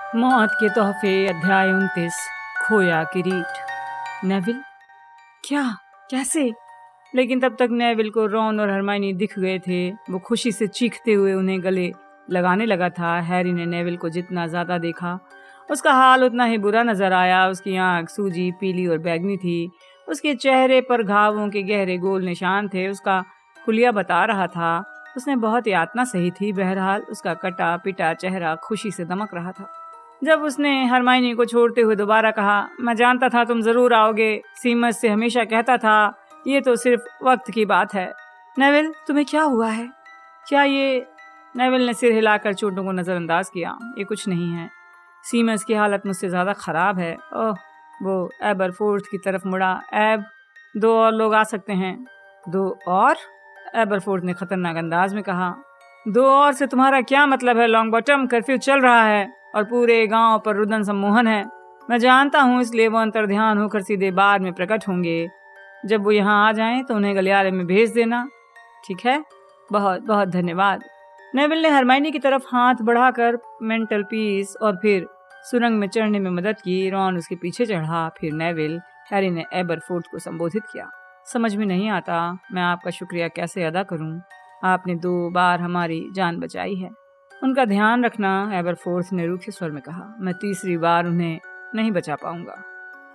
मौत के तोहफे अध्याय 29 खोया किरीट। नेविल, क्या, कैसे? लेकिन तब तक नेविल को रॉन और हरमाइनी दिख गए थे। वो खुशी से चीखते हुए उन्हें गले लगाने लगा था। हैरी ने नेविल को जितना ज्यादा देखा उसका हाल उतना ही बुरा नजर आया। उसकी आंख सूजी, पीली और बैगनी थी। उसके चेहरे पर घावों के गहरे गोल निशान थे। उसका हुलिया बता रहा था उसने बहुत यातना सही थी। बहरहाल उसका कटा पिटा चेहरा खुशी से दमक रहा था। जब उसने हरमाइनी को छोड़ते हुए दोबारा कहा, मैं जानता था तुम जरूर आओगे। सीमस से हमेशा कहता था, ये तो सिर्फ वक्त की बात है। नेविल, तुम्हें क्या हुआ है? क्या ये? नेविल ने सिर हिलाकर चोटों को नजरअंदाज किया। ये कुछ नहीं है। सीमस की हालत मुझसे ज्यादा खराब है। ओह, वो एबरफोर्थ की तरफ मुड़ा। एब, 2 और लोग आ सकते हैं। 2 और? एबरफोर्थ ने खतरनाक अंदाज में कहा। 2 और से तुम्हारा क्या मतलब है लॉन्गबॉटम? कर्फ्यू चल रहा है और पूरे गांव पर रुदन सम्मोहन है। मैं जानता हूँ, इसलिए वो अंतर्ध्यान होकर सीधे बाद में प्रकट होंगे। जब वो यहाँ आ जाएं तो उन्हें गलियारे में भेज देना, ठीक है? बहुत बहुत धन्यवाद। नेविल ने हरमाइनी की तरफ हाथ बढ़ाकर मेंटल पीस और फिर सुरंग में चढ़ने में मदद की। रॉन उसके पीछे चढ़ा। फिर नेविल, हैरी ने एबरफोर्थ को संबोधित किया। समझ में नहीं आता मैं आपका शुक्रिया कैसे अदा करूं। आपने 2 बार हमारी जान बचाई है। उनका ध्यान रखना, एबरफोर्थ ने रूखे स्वर में कहा। मैं 3री बार उन्हें नहीं बचा पाऊंगा।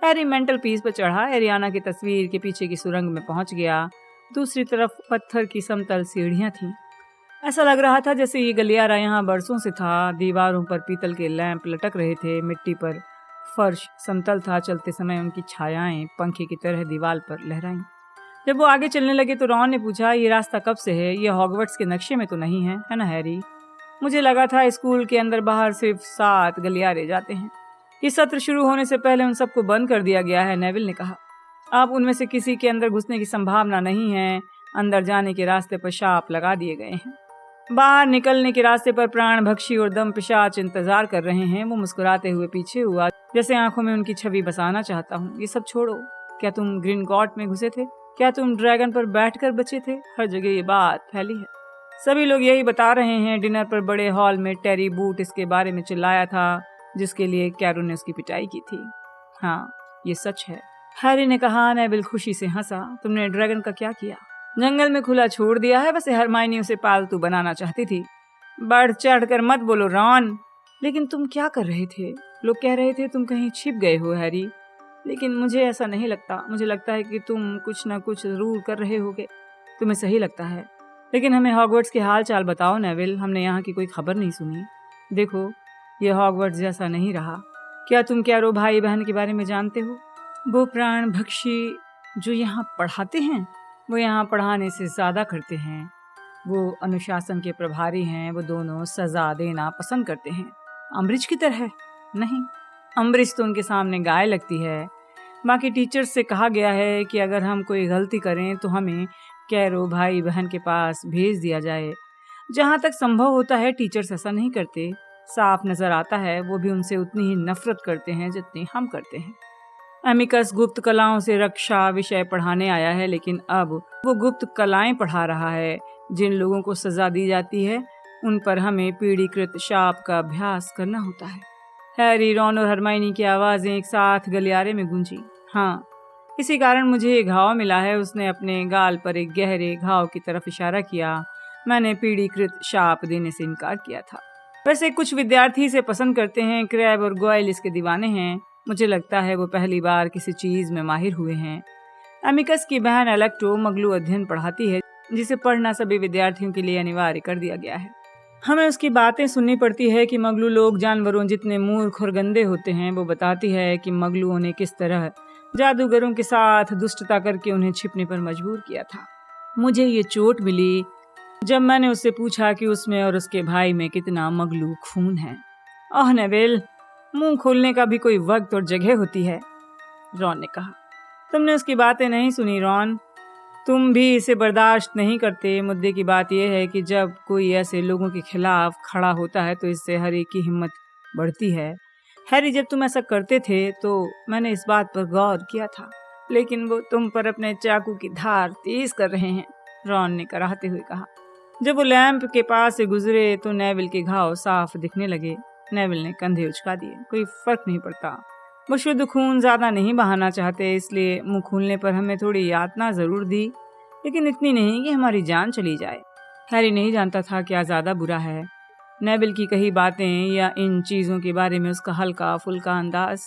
हैरी मेंटल पीस पर चढ़ा। एरियाना की तस्वीर के पीछे की सुरंग में पहुंच गया। दूसरी तरफ पत्थर की समतल सीढ़ियां थीं। ऐसा लग रहा था जैसे ये गलियारा यहाँ बरसों से था। दीवारों पर पीतल के लैंप लटक रहे थे। मिट्टी पर फर्श समतल था। चलते समय उनकी छायाएं पंखे की तरह दीवार पर लहराईं। जब वो आगे चलने लगे तो रॉन ने पूछा, ये रास्ता कब से है? ये हॉगवर्ट्स के नक्शे में तो नहीं है, है ना हैरी? मुझे लगा था स्कूल के अंदर बाहर सिर्फ 7 गलियारे जाते हैं। इस सत्र शुरू होने से पहले उन सबको बंद कर दिया गया है, नेविल ने कहा। अब उनमें से किसी के अंदर घुसने की संभावना नहीं है। अंदर जाने के रास्ते पर शाप लगा दिए गए हैं। बाहर निकलने के रास्ते पर प्राण भक्षी और दम पिशाच इंतजार कर रहे हैं। वो मुस्कुराते हुए पीछे हुआ, जैसे आंखों में उनकी छवि बसाना चाहता हूँ। ये सब छोड़ो, क्या तुम ग्रीनगॉट में घुसे थे? क्या तुम ड्रैगन पर बैठकर बचे थे? हर जगह ये बात फैली है। सभी लोग यही बता रहे हैं। डिनर पर बड़े हॉल में टेरी बूट इसके बारे में चिल्लाया था, जिसके लिए कैरो ने उसकी पिटाई की थी। हाँ, ये सच है, हैरी ने कहा। नेविल खुशी से हंसा। तुमने ड्रैगन का क्या किया? जंगल में खुला छोड़ दिया है। वैसे हरमाइनी उसे पालतू बनाना चाहती थी। बढ़ चढ़ कर मत बोलो रॉन। लेकिन तुम क्या कर रहे थे? लोग कह रहे थे तुम कहीं छिप गए हो हैरी, लेकिन मुझे ऐसा नहीं लगता। मुझे लगता है कि तुम कुछ न कुछ जरूर कर रहे होगे। तुम्हें सही लगता है, लेकिन हमें हॉगवर्ट्स के हाल चाल बताओ नेविल। हमने यहाँ की कोई खबर नहीं सुनी। देखो, ये हॉगवर्ट्स जैसा नहीं रहा। क्या तुम कैरो भाई बहन के बारे में जानते हो? वो प्राण भक्षी जो यहाँ पढ़ाते हैं, वो यहाँ पढ़ाने से ज्यादा करते हैं। वो अनुशासन के प्रभारी हैं। वो दोनों सजा देना पसंद करते हैं। अम्बरिज की तरह नहीं। अम्बरिज तो उनके सामने गाय लगती है। बाकी टीचर्स से कहा गया है कि अगर हम कोई गलती करें तो हमें कैरो भाई बहन के पास भेज दिया जाए। जहाँ तक संभव होता है टीचर्स ऐसा नहीं करते। साफ नजर आता है वो भी उनसे उतनी ही नफरत करते हैं जितनी हम करते हैं। एमिकस गुप्त कलाओं से रक्षा विषय पढ़ाने आया है, लेकिन अब वो गुप्त कलाएं पढ़ा रहा है। जिन लोगों को सजा दी जाती है उन पर हमें पीढ़ीकृत शाप का अभ्यास करना होता है। हैरी, रॉन और हरमाइनी की आवाजें एक साथ गलियारे में गूंजी। हाँ, इसी कारण मुझे एक घाव मिला है। उसने अपने गाल पर एक गहरे घाव की तरफ इशारा किया। मैंने पीढ़ीकृत शाप देने से इनकार किया था। वैसे कुछ विद्यार्थी इसे पसंद करते हैं। क्रैब और गोयल इसके दीवाने हैं। मुझे लगता है वो पहली बार किसी चीज में माहिर हुए हैं। एमिकस की बहन एलेक्टो मगलू अध्ययन पढ़ाती है, जिसे पढ़ना सभी विद्यार्थियों के लिए अनिवार्य कर दिया गया है। हमें उसकी बातें सुननी पड़ती है कि मगलू लोग जानवरों जितने मूर्ख और गंदे होते हैं। वो बताती है कि मगलुओं ने किस तरह जादूगरों के साथ दुष्टता करके उन्हें छिपने पर मजबूर किया था। मुझे ये चोट मिली जब मैंने उससे पूछा कि उसमें और उसके भाई में कितना मगलू खून है। ओह नेविल, मुंह खोलने का भी कोई वक्त और जगह होती है, रॉन ने कहा। तुमने उसकी बातें नहीं सुनी रॉन। तुम भी इसे बर्दाश्त नहीं करते। मुद्दे की बात यह है कि जब कोई ऐसे लोगों के खिलाफ खड़ा होता है तो इससे हर एक की हिम्मत बढ़ती है। हैरी, जब तुम ऐसा करते थे तो मैंने इस बात पर गौर किया था, लेकिन वो तुम पर अपने चाकू की धार तेज कर रहे हैं, रॉन ने कराहते हुए कहा। जब वो लैंप के पास से गुजरे तो नेविल के घाव साफ दिखने लगे। नेविल ने कंधे उचका दिए। कोई फर्क नहीं पड़ता, वो शुद्ध खून ज्यादा नहीं बहाना चाहते, इसलिए मुंह खोलने पर हमें थोड़ी यातना जरूर दी, लेकिन इतनी नहीं कि हमारी जान चली जाए। हैरी नहीं जानता था क्या ज्यादा बुरा है, नेविल की कही बातें या इन चीजों के बारे में उसका हल्का फुल्का अंदाज।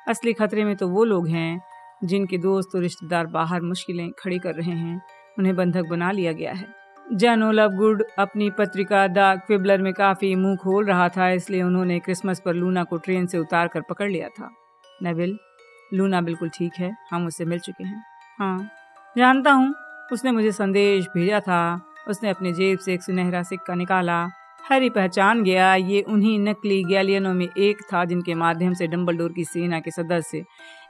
असली खतरे में तो वो लोग हैं जिनके दोस्त और रिश्तेदार बाहर मुश्किलें खड़ी कर रहे हैं, उन्हें बंधक बना लिया गया है। जॉन लोवगुड अपनी पत्रिका द क्विबलर में काफी मुंह खोल रहा था, इसलिए उन्होंने क्रिसमस पर लूना को ट्रेन से उतार कर पकड़ लिया था। नेविल, लूना बिल्कुल ठीक है, हम उससे मिल चुके हैं। हाँ जानता हूँ, उसने मुझे संदेश भेजा था। उसने अपने जेब से एक सुनहरा सिक्का निकाला। हैरी पहचान गया, ये उन्हीं नकली गैलियनों में एक था जिनके माध्यम से डंबलडोर की सेना के सदस्य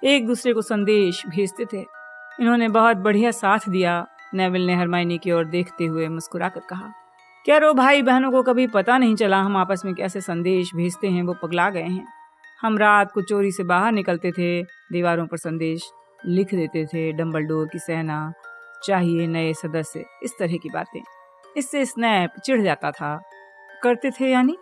एक दूसरे को संदेश भेजते थे। इन्होंने बहुत बढ़िया साथ दिया, नेविल ने हरमाइनी की ओर देखते हुए मुस्कुराकर कहा। क्या रो भाई बहनों को कभी पता नहीं चला हम आपस में कैसे संदेश भेजते हैं? वो पगला गए हैं। हम रात को चोरी से बाहर निकलते थे, दीवारों पर संदेश लिख देते थे, डंबलडोर की सेना चाहिए नए सदस्य, इस तरह की बातें। इससे स्नैप चिढ़ जाता था। करते थे यानी?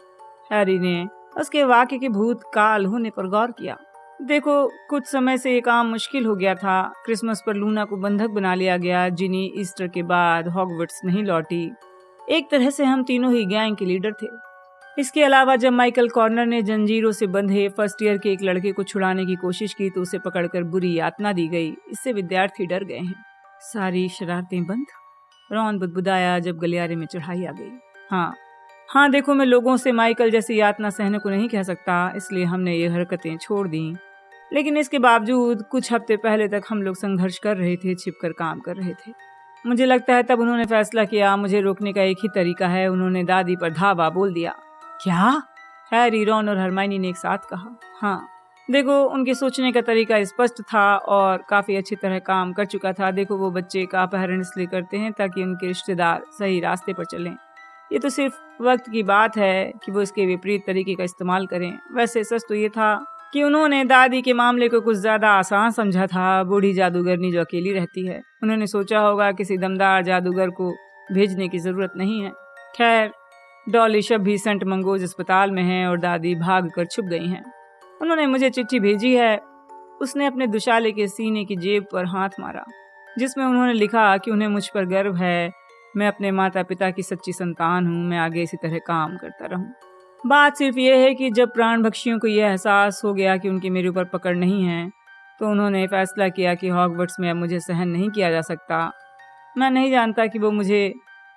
हैरी ने उसके वाक्य के भूतकाल होने पर गौर किया। देखो, कुछ समय से ये काम मुश्किल हो गया था। क्रिसमस पर लूना को बंधक बना लिया गया। जिनी ईस्टर के बाद हॉगवर्ट्स नहीं लौटी। एक तरह से हम तीनों ही गैंग के लीडर थे। इसके अलावा जब माइकल कॉर्नर ने जंजीरों से बंधे फर्स्ट ईयर के एक लड़के को छुड़ाने की कोशिश की तो उसे पकड़कर बुरी यातना दी गई। इससे विद्यार्थी डर गए हैं। सारी शरारतें बंद? रॉन बुदबुदाया जब गलियारे में चढ़ाई आ गई। हाँ देखो, मैं लोगों से माइकल जैसी यातना सहने को नहीं कह सकता, इसलिए हमने ये हरकतें छोड़ दी। लेकिन इसके बावजूद कुछ हफ्ते पहले तक हम लोग संघर्ष कर रहे थे, छिपकर काम कर रहे थे। मुझे लगता है तब उन्होंने फैसला किया मुझे रोकने का एक ही तरीका है। उन्होंने दादी पर धावा बोल दिया। क्या? हैरी, रॉन और हरमाइनी ने एक साथ कहा। हाँ देखो, उनके सोचने का तरीका स्पष्ट था और काफी अच्छी तरह काम कर चुका था। देखो, वो बच्चे का अपहरण इसलिए करते हैं ताकि उनके रिश्तेदार सही रास्ते पर चलें। ये तो सिर्फ वक्त की बात है कि वो इसके विपरीत तरीके का इस्तेमाल करें। वैसे सच तो ये था कि उन्होंने दादी के मामले को कुछ ज्यादा आसान समझा था। बूढ़ी जादूगरनी जो अकेली रहती है, उन्होंने सोचा होगा किसी दमदार जादूगर को भेजने की जरूरत नहीं है। खैर, डॉली शब भी सेंट मंगोज अस्पताल में है और दादी भाग कर छुप गई हैं। उन्होंने मुझे चिट्ठी भेजी है। उसने अपने दुशाले के सीने की जेब पर हाथ मारा, जिसमें उन्होंने लिखा कि उन्हें मुझ पर गर्व है। मैं अपने माता पिता की सच्ची संतान हूँ। मैं आगे इसी तरह काम करता रहूँ। बात सिर्फ ये है कि जब प्राण भक्षियों को यह एहसास हो गया कि उनकी मेरे ऊपर पकड़ नहीं है, तो उन्होंने फैसला किया कि हॉगवर्ट्स में अब मुझे सहन नहीं किया जा सकता। मैं नहीं जानता कि वो मुझे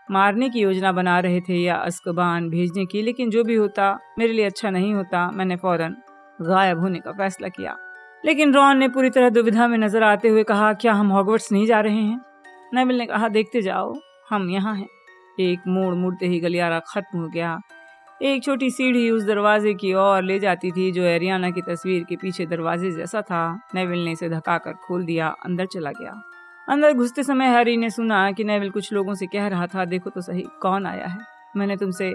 मारने की योजना बना रहे थे या अज़्काबान भेजने की, लेकिन जो भी होता मेरे लिए अच्छा नहीं होता। मैंने फौरन गायब होने का फैसला किया। लेकिन रॉन ने पूरी तरह दुविधा में नजर आते हुए कहा, क्या हम हॉगवर्ट्स नहीं जा रहे हैं? नेविल ने कहा, देखते जाओ, हम यहाँ हैं। एक मोड़ मुड़ते ही गलियारा खत्म हो गया। एक छोटी सीढ़ी उस दरवाजे की ओर ले जाती थी जो एरियाना की तस्वीर के पीछे दरवाजे जैसा था। नेविल ने इसे धक्काकर खोल दिया, अंदर चला गया। अंदर घुसते समय हैरी ने सुना कि नेविल कुछ लोगों से कह रहा था, देखो तो सही कौन आया है, मैंने तुमसे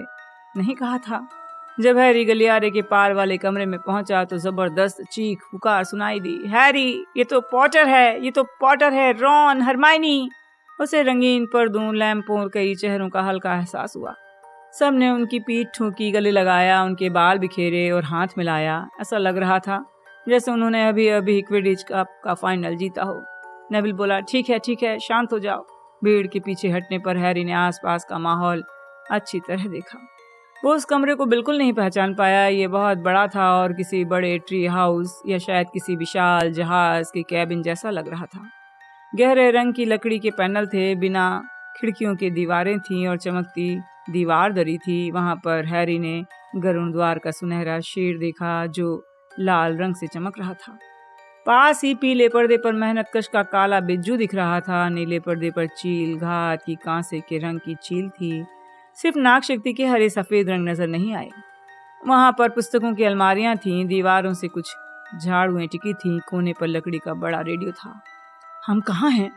नहीं कहा था। जब हैरी गलियारे के पार वाले कमरे में पहुंचा तो जबरदस्त चीख पुकार सुनाई दी। हैरी, ये तो पॉटर है, ये तो पॉटर है! Ron, Hermione! उसे रंगीन पर्दों, लैंपों और कई चेहरों का हल्का एहसास हुआ। सबने उनकी पीठ ठोकी, गले लगाया, उनके बाल बिखेरे और हाथ मिलाया। ऐसा लग रहा था जैसे उन्होंने अभी अभी क्विडिच कप का फाइनल जीता हो। नेविल बोला, ठीक है, शांत हो जाओ। भीड़ के पीछे हटने पर हैरी ने आसपास का माहौल अच्छी तरह देखा। वो उस कमरे को बिल्कुल नहीं पहचान पाया। ये बहुत बड़ा था और किसी बड़े ट्री हाउस या शायद किसी विशाल जहाज के कैबिन जैसा लग रहा था। गहरे रंग की लकड़ी के पैनल थे, बिना खिड़कियों के दीवारें थीं और चमकती दीवार दरी थी। वहां पर हैरी ने गरुड़ द्वार का सुनहरा शेर देखा जो लाल रंग से चमक रहा था। पास ही पीले पर्दे पर मेहनतकश का काला बिज्जू दिख रहा था। नीले पर्दे पर चील घात की कांसे के रंग की चील थी। सिर्फ नाग शक्ति के हरे सफेद रंग नजर नहीं आए। वहां पर पुस्तकों की अलमारियां थीं, दीवारों से कुछ झाड़ुएं टिकी थीं, कोने पर लकड़ी का बड़ा रेडियो था। हम कहाँ हैं?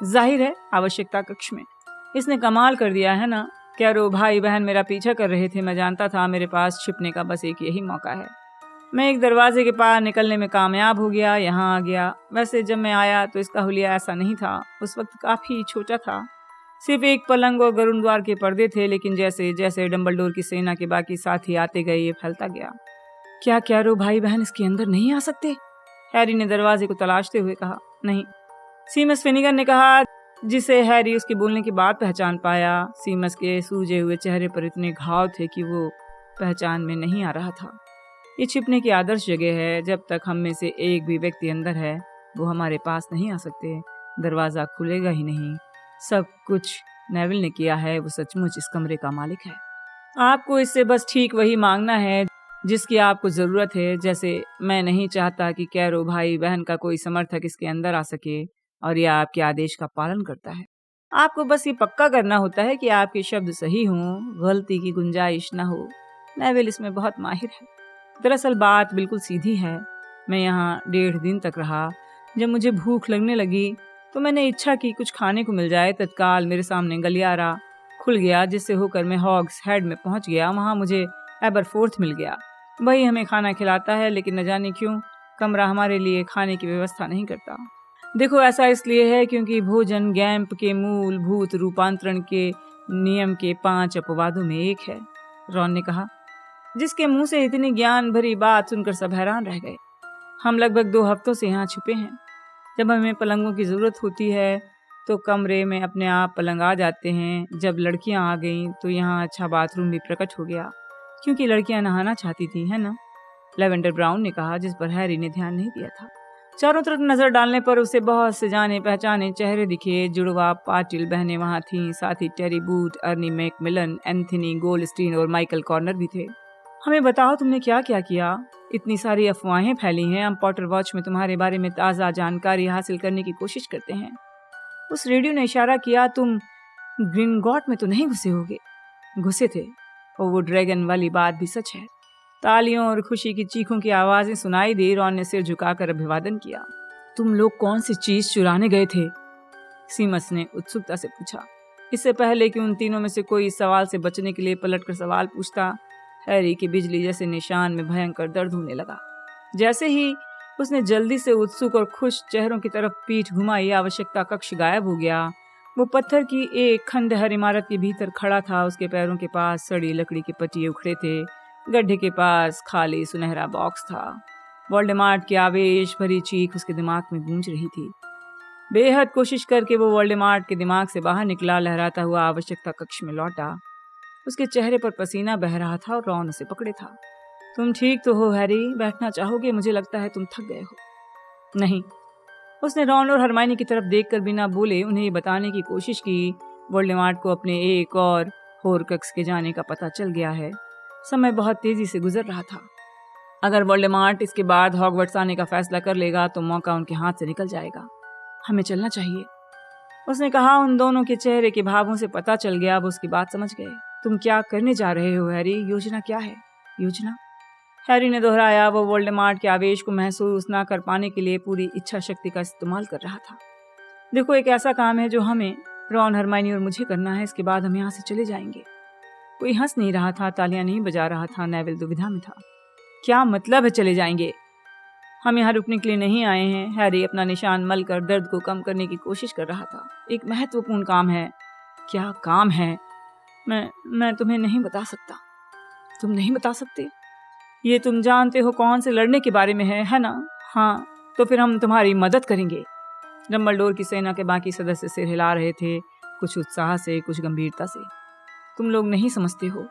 जाहिर है आवश्यकता कक्ष में। इसने कमाल कर दिया है ना? क्या रो भाई बहन मेरा पीछा कर रहे थे? मैं जानता था मेरे पास छिपने का बस एक यही मौका है। मैं एक दरवाजे के पार निकलने में कामयाब हो गया, यहाँ आ गया। वैसे जब मैं आया तो इसका हुलिया ऐसा नहीं था। उस वक्त काफी छोटा था, सिर्फ एक पलंग और गरुड़ द्वार के पर्दे थे, लेकिन जैसे जैसे डंबलडोर की सेना के बाकी साथी आते गए ये फैलता गया। क्या कैरो भाई बहन इसके अंदर नहीं आ सकते? हैरी ने दरवाजे को तलाशते हुए कहा। नहीं, सीमस फिनिगन ने कहा, जिसे हैरी उसके बोलने के बाद पहचान पाया। सीमस के सूजे हुए चेहरे पर इतने घाव थे कि वो पहचान में नहीं आ रहा था। ये छिपने की आदर्श जगह है। जब तक हम में से एक भी व्यक्ति अंदर है वो हमारे पास नहीं आ सकते। दरवाजा खुलेगा ही नहीं। सब कुछ नेविल ने किया है। वो सचमुच इस कमरे का मालिक है। आपको इससे बस ठीक वही मांगना है जिसकी आपको जरूरत है। जैसे मैं नहीं चाहता कि कैरो भाई बहन का कोई समर्थक इसके अंदर आ सके और यह आपके आदेश का पालन करता है। आपको बस ये पक्का करना होता है कि आपके शब्द सही हों, गलती की गुंजाइश न हो। नेविल इसमें बहुत माहिर है। दरअसल बात बिल्कुल सीधी है। मैं यहाँ 1.5 दिन तक रहा। जब मुझे भूख लगने लगी तो मैंने इच्छा की कुछ खाने को मिल जाए। तत्काल मेरे सामने गलियारा खुल गया जिससे होकर मैं हॉग्स हेड में पहुंच गया। वहाँ मुझे एबरफोर्थ मिल गया। वही हमें खाना खिलाता है, लेकिन न जाने क्यों कमरा हमारे लिए खाने की व्यवस्था नहीं करता। देखो, ऐसा इसलिए है क्योंकि भोजन गैम्प के मूलभूत रूपांतरण के नियम के 5 अपवादों में एक है, रॉन ने कहा, जिसके मुंह से इतनी ज्ञान भरी बात सुनकर सब हैरान रह गए। हम लगभग 2 हफ्तों से यहाँ छुपे हैं। जब हमें पलंगों की जरूरत होती है तो कमरे में अपने आप पलंग आ जाते हैं। जब लड़कियां आ गईं तो यहाँ अच्छा बाथरूम भी प्रकट हो गया, क्योंकि लड़कियां नहाना चाहती थी, है ना? लेवेंडर ब्राउन ने कहा, जिस पर हैरी ने ध्यान नहीं दिया था। चारों तरफ नजर डालने पर उसे बहुत से जाने पहचाने चेहरे दिखे। जुड़वा पाटिल बहनें वहां थीं, साथ ही टेरी boot, Arni Macmillan, Anthony Goldstein और माइकल कॉर्नर भी थे। हमें बताओ, तुमने क्या क्या किया? इतनी सारी अफवाहें फैली हैं। हम पॉटर वॉच में तुम्हारे बारे में ताज़ा जानकारी हासिल करने की कोशिश करते हैं। उस रेडियो ने इशारा किया। तुम ग्रिनगॉट में तो नहीं घुसे होगे? घुसे थे, और वो ड्रैगन वाली बात भी सच है। तालियों और खुशी की चीखों की आवाजें सुनाई दी। रॉन ने सिर झुकाकर अभिवादन किया। तुम लोग कौन सी चीज चुराने गए थे? सीमस ने उत्सुकता से पूछा। इससे पहले कि उन तीनों में से कोई इस सवाल से बचने के लिए पलटकर सवाल पूछता, हैरी की बिजली जैसे निशान में भयंकर दर्द होने लगा। जैसे ही उसने जल्दी से उत्सुक और खुश चेहरों की तरफ पीठ घुमाई, आवश्यकता कक्ष गायब हो गया। वो पत्थर की एक खंडहर इमारत के भीतर खड़ा था। उसके पैरों के पास सड़ी लकड़ी के पटिये उखड़े थे। गड्ढे के पास खाली सुनहरा बॉक्स था। वोल्डेमॉर्ट की आवेश भरी चीख उसके दिमाग में गूंज रही थी। बेहद कोशिश करके वो वोल्डेमॉर्ट के दिमाग से बाहर निकला। लहराता हुआ आवश्यकता कक्ष में लौटा। उसके चेहरे पर पसीना बह रहा था और रॉन उसे पकड़े था। तुम ठीक तो हो हैरी? बैठना चाहोगे? मुझे लगता है तुम थक गए हो। नहीं, उसने रॉन और हरमाइनी की तरफ देखकर बिना बोले उन्हें ये बताने की कोशिश की। वोल्डेमॉर्ट को अपने एक और होर्क्स के जाने का पता चल गया है। समय बहुत तेजी से गुजर रहा था। अगर वोल्डेमॉर्ट इसके बाद हॉगवर्ट्स आने का फैसला कर लेगा तो मौका उनके हाथ से निकल जाएगा। हमें चलना चाहिए, उसने कहा। उन दोनों के चेहरे के भावों से पता चल गया, अब उसकी बात समझ गए। तुम क्या करने जा रहे हो हैरी? योजना क्या है? योजना? हैरी ने दोहराया। वो वोल्डेमॉर्ट के आवेश को महसूस न कर पाने के लिए पूरी इच्छा शक्ति का इस्तेमाल कर रहा था। देखो, एक ऐसा काम है जो हमें, रॉन, हरमाइनी और मुझे करना है। इसके बाद हम यहाँ से चले जाएंगे। कोई हंस नहीं रहा था, तालियां नहीं बजा रहा था। नेविल दुविधा में था। क्या मतलब है चले जाएंगे? हम यहाँ रुकने के लिए नहीं आए हैं। हैरी अपना निशान मल कर दर्द को कम करने की कोशिश कर रहा था। एक महत्वपूर्ण काम है। क्या काम है? मैं तुम्हें नहीं बता सकता। तुम नहीं बता सकते? ये तुम जानते हो कौन से लड़ने के बारे में है ना? हाँ, तो फिर हम तुम्हारी मदद करेंगे। डंबलडोर की सेना के बाकी सदस्य सिर हिला रहे थे, कुछ उत्साह से, कुछ गंभीरता से। तुम लोग नहीं समझते हो।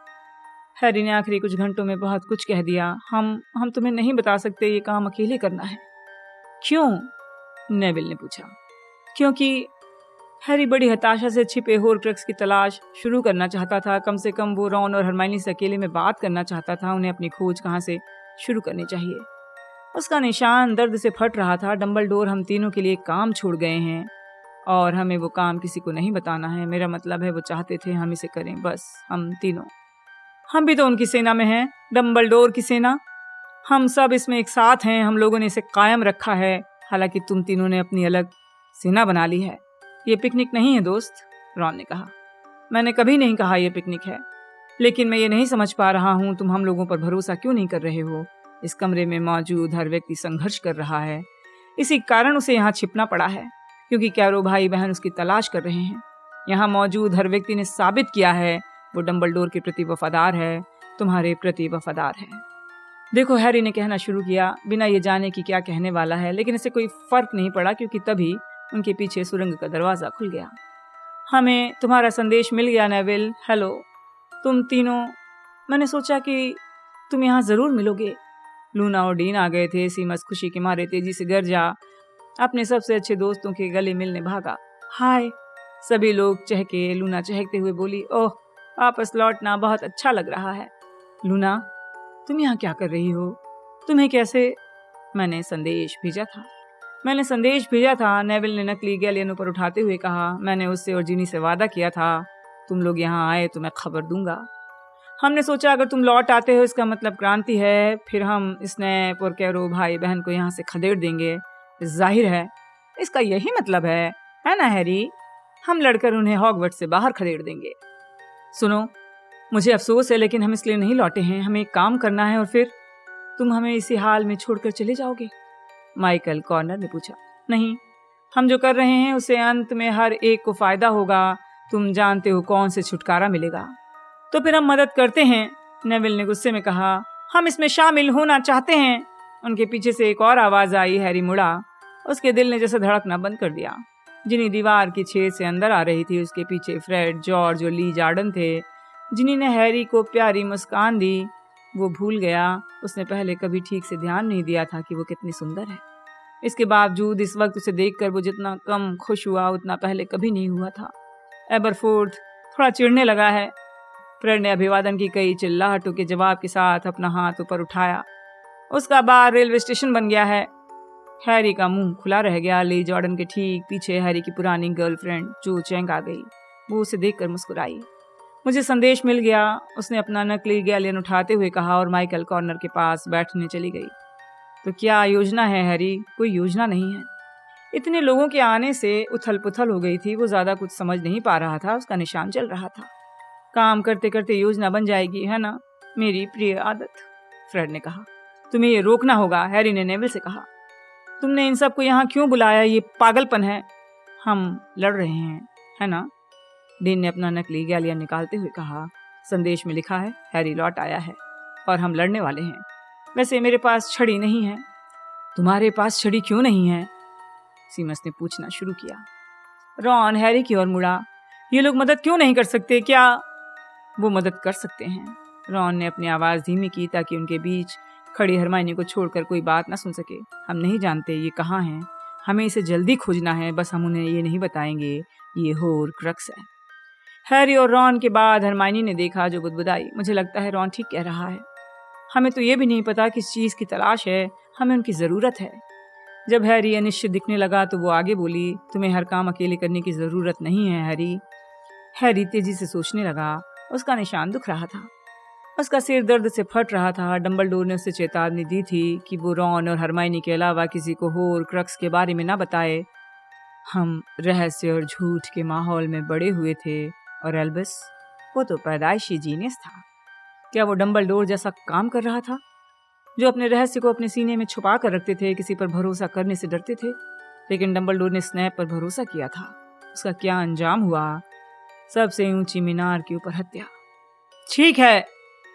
हैरी ने आखिरी कुछ घंटों में बहुत कुछ कह दिया। हम तुम्हें नहीं बता सकते। ये काम अकेले करना है। क्यों? नेविल ने पूछा। क्योंकि हैरी बड़ी हताशा से छिपे होर्क्रक्स की तलाश शुरू करना चाहता था। कम से कम वो रॉन और हरमाइनी से अकेले में बात करना चाहता था। उन्हें अपनी खोज कहाँ से शुरू करनी चाहिए। उसका निशान दर्द से फट रहा था। डंबलडोर हम तीनों के लिए काम छोड़ गए हैं और हमें वो काम किसी को नहीं बताना है। मेरा मतलब है वो चाहते थे हम इसे करें, बस हम तीनों। हम भी तो उनकी सेना में हैं, डंबलडोर की सेना। हम सब इसमें एक साथ हैं। हम लोगों ने इसे कायम रखा है। हालांकि तुम तीनों ने अपनी अलग सेना बना ली है। ये पिकनिक नहीं है दोस्त, रॉन ने कहा। मैंने कभी नहीं कहा यह पिकनिक है, लेकिन मैं ये नहीं समझ पा रहा हूँ तुम हम लोगों पर भरोसा क्यों नहीं कर रहे हो। इस कमरे में मौजूद हर व्यक्ति संघर्ष कर रहा है। इसी कारण उसे यहाँ छिपना पड़ा है, क्योंकि कैरो भाई बहन उसकी तलाश कर रहे हैं। यहाँ मौजूद हर व्यक्ति ने साबित किया है वो डंबलडोर के प्रति वफादार है, तुम्हारे प्रति वफादार है। देखो, हैरी ने कहना शुरू किया बिना ये जाने कि क्या कहने वाला है, लेकिन इससे कोई फर्क नहीं पड़ा क्योंकि तभी उनके पीछे सुरंग का दरवाजा खुल गया। हमें तुम्हारा संदेश मिल गया नेविल। हेलो तुम तीनों, मैंने सोचा कि तुम यहाँ जरूर मिलोगे। लूना और डीन आ गए थे। सीमस खुशी के मारे तेजी से गरजा, अपने सबसे अच्छे दोस्तों के गले मिलने भागा। हाय, सभी लोग चहके। लूना चहकते हुए बोली, ओह, वापस लौटना बहुत अच्छा लग रहा है। लूना, तुम यहाँ क्या कर रही हो? तुम्हें कैसे? मैंने संदेश भेजा था, नेविल ने नकली गैलियन ऊपर उठाते हुए कहा। मैंने उससे और जिनी से वादा किया था तुम लोग यहाँ आए तो मैं खबर दूंगा। हमने सोचा अगर तुम लौट आते हो इसका मतलब क्रांति है, फिर हम स्नैप और कैरो भाई बहन को यहाँ से खदेड़ देंगे। जाहिर है इसका यही मतलब है ना हैरी? हम लड़कर उन्हें हॉगवर्ट्स से बाहर खदेड़ देंगे। सुनो, मुझे अफसोस है लेकिन हम इसलिए नहीं लौटे हैं। हमें एक काम करना है और फिर तुम हमें इसी हाल में छोड़कर चले जाओगे? माइकल कॉर्नर ने पूछा। नहीं, हम जो कर रहे हैं उससे अंत में हर एक को फायदा होगा। तुम जानते हो कौन से छुटकारा मिलेगा। तो फिर हम मदद करते हैं, नेविल ने गुस्से में कहा। हम इसमें शामिल होना चाहते हैं। उनके पीछे से एक और आवाज आई। हैरी मुड़ा, उसके दिल ने जैसे धड़कना बंद कर दिया। जिनी दीवार की छेद से अंदर आ रही थी, उसके पीछे फ्रेड, जॉर्ज और ली जार्डन थे। जिनी ने हैरी को प्यारी मुस्कान दी। वो भूल गया उसने पहले कभी ठीक से ध्यान नहीं दिया था कि वो कितनी सुंदर है। इसके बावजूद इस वक्त उसे देखकर वो जितना कम खुश हुआ उतना पहले कभी नहीं हुआ था। एबरफोर्थ थोड़ा चिढ़ने लगा है। फ्रेड ने अभिवादन की कई चिल्लाहटों के जवाब के साथ अपना हाथ ऊपर उठाया। उसका बार रेलवे स्टेशन बन गया है। हैरी का मुंह खुला रह गया। ली जॉर्डन के ठीक पीछे हैरी की पुरानी गर्लफ्रेंड जो चैंग आ गई। वो उसे देखकर मुस्कुराई। मुझे संदेश मिल गया, उसने अपना नकली गैलियन उठाते हुए कहा और माइकल कॉर्नर के पास बैठने चली गई। तो क्या योजना है हैरी? कोई योजना नहीं है। इतने लोगों के आने से उथल पुथल हो गई थी। वो ज्यादा कुछ समझ नहीं पा रहा था। उसका निशान चल रहा था। काम करते करते योजना बन जाएगी, है ना? मेरी प्रिय आदत, फ्रेड ने कहा। तुम्हें ये रोकना होगा, हैरी ने नेविल से कहा। तुमने इन सबको यहाँ क्यों बुलाया? ये पागलपन है। हम लड़ रहे हैं, है ना? डीन ने अपना नकली गैलियन निकालते हुए कहा। संदेश में लिखा है हैरी लौट आया है और हम लड़ने वाले हैं। वैसे मेरे पास छड़ी नहीं है। तुम्हारे पास छड़ी क्यों नहीं है? सीमस ने पूछना शुरू किया। रॉन हैरी की ओर मुड़ा। ये लोग मदद क्यों नहीं कर सकते? क्या? वो मदद कर सकते हैं। रॉन ने अपनी आवाज धीमी की ताकि उनके बीच खड़ी हरमाइनी को छोड़कर कोई बात ना सुन सके। हम नहीं जानते ये कहाँ है। हमें इसे जल्दी खोजना है, बस हम उन्हें ये नहीं बताएंगे ये होर्क्रक्स है। हैरी और रॉन के बाद हरमाइनी ने देखा जो बुदबुदाई। मुझे लगता है रॉन ठीक कह रहा है। हमें तो ये भी नहीं पता किस चीज की तलाश है। हमें उनकी जरूरत है। जब हैरी अनिश्चित दिखने लगा तो वो आगे बोली, तुम्हें हर काम अकेले करने की जरूरत नहीं है हैरी। हैरी तेजी से सोचने लगा। उसका निशान दुख रहा था। उसका सिर दर्द से फट रहा था। डंबलडोर ने उसे चेतावनी दी थी कि वो रॉन और हरमाइनी के अलावा किसी को होर्क्रक्स के बारे में ना बताए। हम रहस्य और झूठ के माहौल में बड़े हुए थे और एल्बस, वो तो पैदाइशी जीनियस था। क्या वो डंबलडोर जैसा काम कर रहा था जो अपने रहस्य को अपने सीने में छुपा कर रखते थे, किसी पर भरोसा करने से डरते थे? लेकिन डंबलडोर ने स्नैप पर भरोसा किया था। उसका क्या अंजाम हुआ? सबसे ऊंची मीनार के ऊपर हत्या। ठीक है,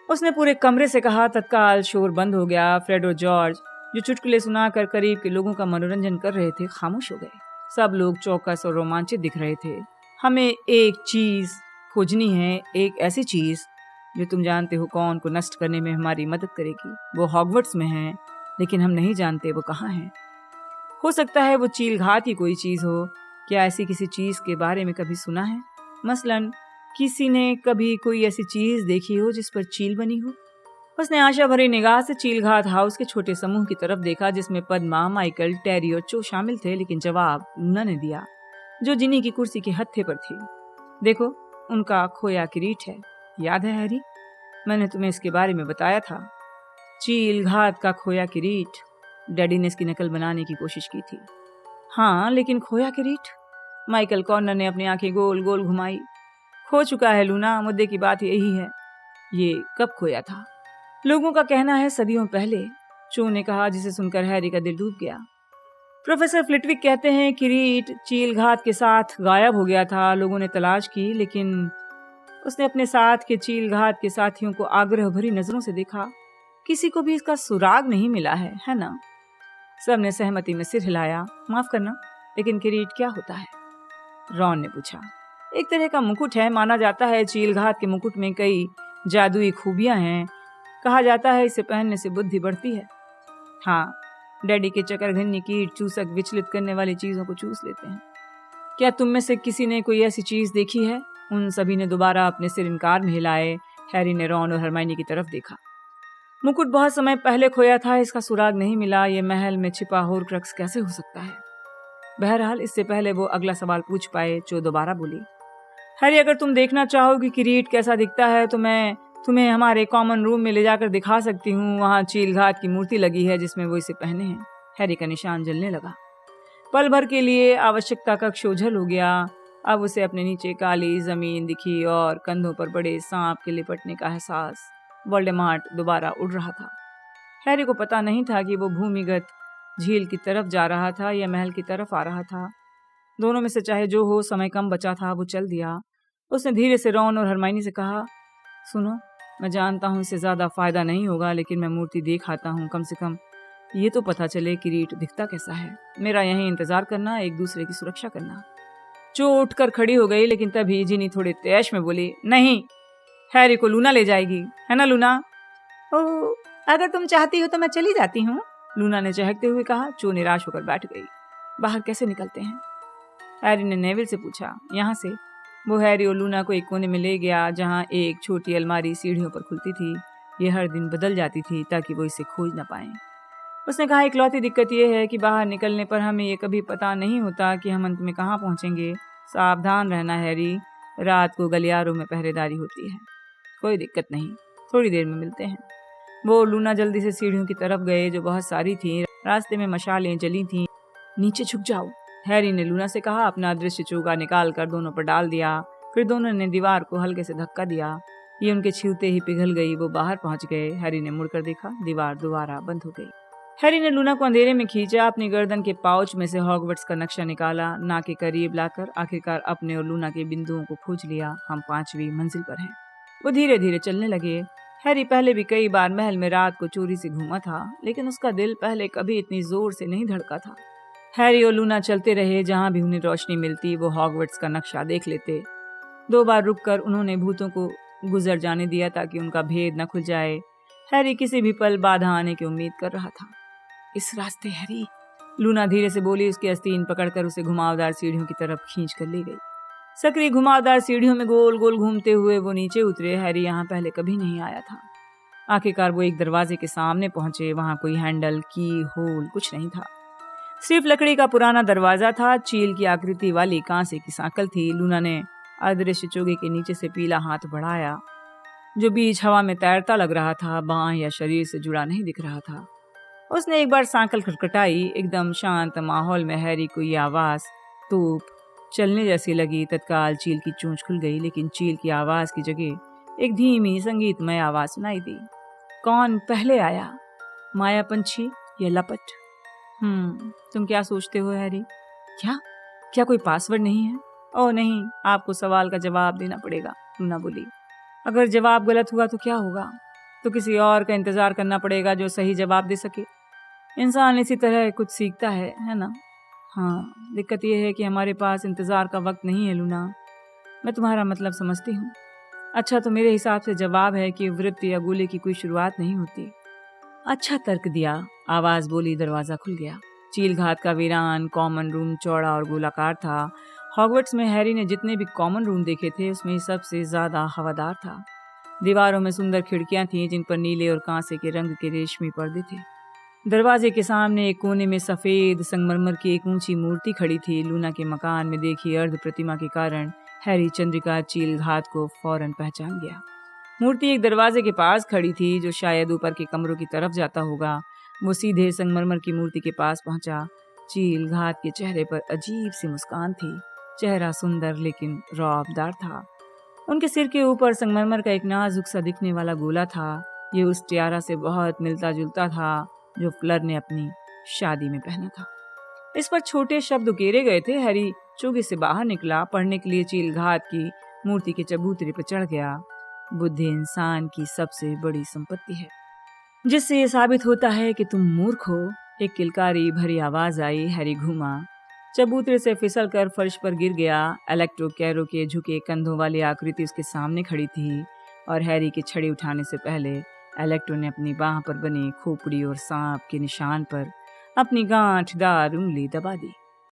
उसने पूरे कमरे से कहा। तत्काल शोर बंद हो गया। फ्रेड और जॉर्ज जो चुटकुले सुनाकर करीब के लोगों का मनोरंजन कर रहे थे खामोश हो गए। सब लोग चौकस और रोमांचित दिख रहे थे। हमें एक चीज खोजनी है, एक ऐसी चीज जो तुम जानते हो कौन को नष्ट करने में हमारी मदद करेगी। वो हॉगवर्ट्स में है लेकिन हम नहीं जानते वो कहाँ है। हो सकता है वो चील घात की कोई चीज हो। क्या ऐसी किसी चीज के बारे में कभी सुना है? मसलन किसी ने कभी कोई ऐसी चीज देखी हो जिस पर चील बनी हो? उसने आशा भरी निगाह से चीलघात हाउस के छोटे समूह की तरफ देखा जिसमें पद्मा, माइकल, टेरी और चो शामिल थे, लेकिन जवाब लूना ने दिया जो जिनी की कुर्सी के हत्थे पर थी। देखो, उनका खोया किरीट है। याद है हैरी? मैंने तुम्हें इसके बारे में बताया था। चीलघात का खोया किरीट। डैडी ने इसकी नकल बनाने की कोशिश की थी। हाँ, लेकिन खोया किरीट? माइकल कॉर्नर ने अपनी आंखें गोल गोल घुमाई। खो चुका है लूना, मुद्दे की बात यही है। ये कब खोया था? लोगों का कहना है सदियों पहले, चो ने कहा, जिसे सुनकर हैरी का दिल डूब गया। प्रोफेसर फ्लिटविक कहते हैं किरीट चील घात के साथ गायब हो गया था। लोगों ने तलाश की, लेकिन उसने अपने साथ के चील घात के साथियों को आग्रह भरी नजरों से देखा। किसी को भी इसका सुराग नहीं मिला है ना? सबने सहमति में सिर हिलाया। माफ करना, लेकिन किरीट क्या होता है? रॉन ने पूछा। एक तरह का मुकुट है। माना जाता है चील घात के मुकुट में कई जादुई खूबियां हैं। कहा जाता है इसे पहनने से बुद्धि बढ़ती है। हाँ, डैडी के चकरघन्नी कीट चूसक विचलित करने वाली चीजों को चूस लेते हैं। क्या तुम में से किसी ने कोई ऐसी चीज देखी है? उन सभी ने दोबारा अपने सिर इनकार में हिलाए। हैरी ने रॉन और हरमाइनी की तरफ देखा। मुकुट बहुत समय पहले खोया था, इसका सुराग नहीं मिला। ये महल में छिपा होर्क्रक्स कैसे हो सकता है? बहरहाल इससे पहले वो अगला सवाल पूछ पाए, जो दोबारा बोली, हैरी अगर तुम देखना चाहो कि किरीट कैसा दिखता है तो मैं तुम्हें हमारे कॉमन रूम में ले जाकर दिखा सकती हूँ। वहाँ चील घात की मूर्ति लगी है जिसमें वो इसे पहने हैं। हैरी का निशान जलने लगा। पल भर के लिए आवश्यकता कक्ष ओझल हो गया। अब उसे अपने नीचे काली जमीन दिखी और कंधों पर बड़े सांप के लिपटने का एहसास। वोल्डेमॉर्ट दोबारा उड़ रहा था। हैरी को पता नहीं था कि वो भूमिगत झील की तरफ जा रहा था या महल की तरफ आ रहा था। दोनों में से चाहे जो हो, समय कम बचा था। वो चल दिया। उसने धीरे से रॉन और हरमाइनी से कहा, सुनो, मैं जानता हूँ इससे ज्यादा फायदा नहीं होगा, लेकिन मैं मूर्ति देख आता हूँ। कम से कम ये तो पता चले किरीट दिखता कैसा है। मेरा यहीं इंतजार करना, एक दूसरे की सुरक्षा करना। जो उठकर खड़ी हो गई, लेकिन तभी जिनी थोड़े तैश में बोली, नहीं, हैरी को लूना ले जाएगी, है ना लूना? ओह, अगर तुम चाहती हो तो मैं चली जाती हूँ, लूना ने चहकते हुए कहा। जो निराश होकर बैठ गई। बाहर कैसे निकलते हैं? हैरी ने नेविल से पूछा। यहाँ से। वो हैरी और लूना को एक कोने में ले गया, जहाँ एक छोटी अलमारी सीढ़ियों पर खुलती थी। ये हर दिन बदल जाती थी ताकि वो इसे खोज न पाए। उसने कहा, इकलौती दिक्कत यह है कि बाहर निकलने पर हमें ये कभी पता नहीं होता कि हम अंत में कहाँ पहुँचेंगे। सावधान रहना हैरी, रात को गलियारों में पहरेदारी होती है। कोई दिक्कत नहीं, थोड़ी देर में मिलते हैं। वो लूना जल्दी से सीढ़ियों की तरफ गए, जो बहुत सारी थीं। रास्ते में मशालें जली थीं। नीचे झुक जाओ, हैरी ने लूना से कहा। अपना दृश्य चोगा निकाल कर दोनों पर डाल दिया। फिर दोनों ने दीवार को हल्के से धक्का दिया। ये उनके छूते ही पिघल गई। वो बाहर पहुंच गए। हैरी ने मुड़कर देखा, दीवार दोबारा बंद हो गई। हैरी ने लूना को अंधेरे में खींचा। अपनी गर्दन के पाउच में से हॉगवर्ट्स का नक्शा निकाला। नाक के करीब लाकर आखिरकार अपने और लूना के बिंदुओं को खोज लिया। हम 5वीं मंजिल पर हैं। वो धीरे धीरे चलने लगे। हैरी पहले भी कई बार महल में रात को चोरी से घूमा था, लेकिन उसका दिल पहले कभी इतनी जोर से नहीं धड़का था। हैरी और लूना चलते रहे। जहां भी उन्हें रोशनी मिलती वो हॉगवर्ट्स का नक्शा देख लेते। 2 बार रुककर उन्होंने भूतों को गुजर जाने दिया ताकि उनका भेद न खुल जाए। हैरी किसी भी पल बाधा आने की उम्मीद कर रहा था। इस रास्ते हैरी, लूना धीरे से बोली। उसकी आस्तीन पकड़कर उसे घुमावदार सीढ़ियों की तरफ खींच कर ले गई। सक्रिय घुमावदार सीढ़ियों में गोल गोल घूमते हुए वो नीचे उतरे। हैरी यहाँ पहले कभी नहीं आया था। आखिरकार वो एक दरवाजे के सामने पहुंचे। वहां कोई हैंडल, की, होल कुछ नहीं था। सिर्फ लकड़ी का पुराना दरवाजा था। चील की आकृति वाली कांसे की सांकल थी। लूना ने अदृश्य चोगे के नीचे से पीला हाथ बढ़ाया, जो बीच हवा में तैरता लग रहा था। बांह या शरीर से जुड़ा नहीं दिख रहा था। उसने एक बार सांकल खटखटाई। एकदम शांत माहौल में हैरी को ये आवाज तोप चलने जैसी लगी। तत्काल चील की चोंच खुल गई, लेकिन चील की आवाज की जगह एक धीमी संगीतमय आवाज सुनाई दी। कौन पहले आया, माया पंछी या लपट? तुम क्या सोचते हो हैरी? क्या कोई पासवर्ड नहीं है? ओह नहीं, आपको सवाल का जवाब देना पड़ेगा, लूना बोली। अगर जवाब गलत हुआ तो क्या होगा? तो किसी और का इंतजार करना पड़ेगा जो सही जवाब दे सके। इंसान इसी तरह कुछ सीखता है ना? हाँ, दिक्कत यह है कि हमारे पास इंतजार का वक्त नहीं है लूना। मैं तुम्हारा मतलब समझती हूँ। अच्छा, तो मेरे हिसाब से जवाब है कि वृत्त या गोले की कोई शुरुआत नहीं होती। अच्छा तर्क दिया, आवाज बोली। दरवाजा खुल गया। चील घात का वीरान कॉमन रूम चौड़ा और गोलाकार था। हॉगवर्ट्स में हैरी ने जितने भी कॉमन रूम देखे थे उसमें सबसे ज्यादा हवादार था। दीवारों में सुंदर खिड़कियां थीं जिन पर नीले और कांसे के रंग के रेशमी पर्दे थे। दरवाजे के सामने एक कोने में सफेद संगमरमर की एक ऊंची मूर्ति खड़ी थी। लूना के मकान में देखी अर्ध प्रतिमा के कारण हैरी चंद्रिका चील घात को फौरन पहचान गया। मूर्ति एक दरवाजे के पास खड़ी थी जो शायद ऊपर के कमरों की तरफ जाता होगा। वो सीधे संगमरमर की मूर्ति के पास पहुंचा। चील घात के चेहरे पर अजीब सी मुस्कान थी। चेहरा सुंदर लेकिन रौबदार था। उनके सिर के ऊपर संगमरमर का एक नाजुक सा दिखने वाला गोला था। ये उस टियारा से बहुत मिलता जुलता था जो फ्लर ने अपनी शादी में पहना था। इस पर छोटे शब्द उकेरे गए थे। हैरी चौकी से बाहर निकला, पढ़ने के लिए चील घात की मूर्ति के चबूतरे पर चढ़ गया। बुद्धि इंसान की सबसे बड़ी संपत्ति है, जिससे ये साबित होता है कि तुम मूर्ख हो। एक किलकारी भरी आवाज आई। हैरी घूमा, चबूतरे से फिसलकर फर्श पर गिर गया। इलेक्ट्रो कैरो के झुके कंधों वाली आकृति उसके सामने खड़ी थी और हैरी की छड़ी उठाने से पहले इलेक्ट्रो ने अपनी बाह पर बनी खोपड़ी और सांप के निशान पर अपनी गांठदार उंगली दबा दी।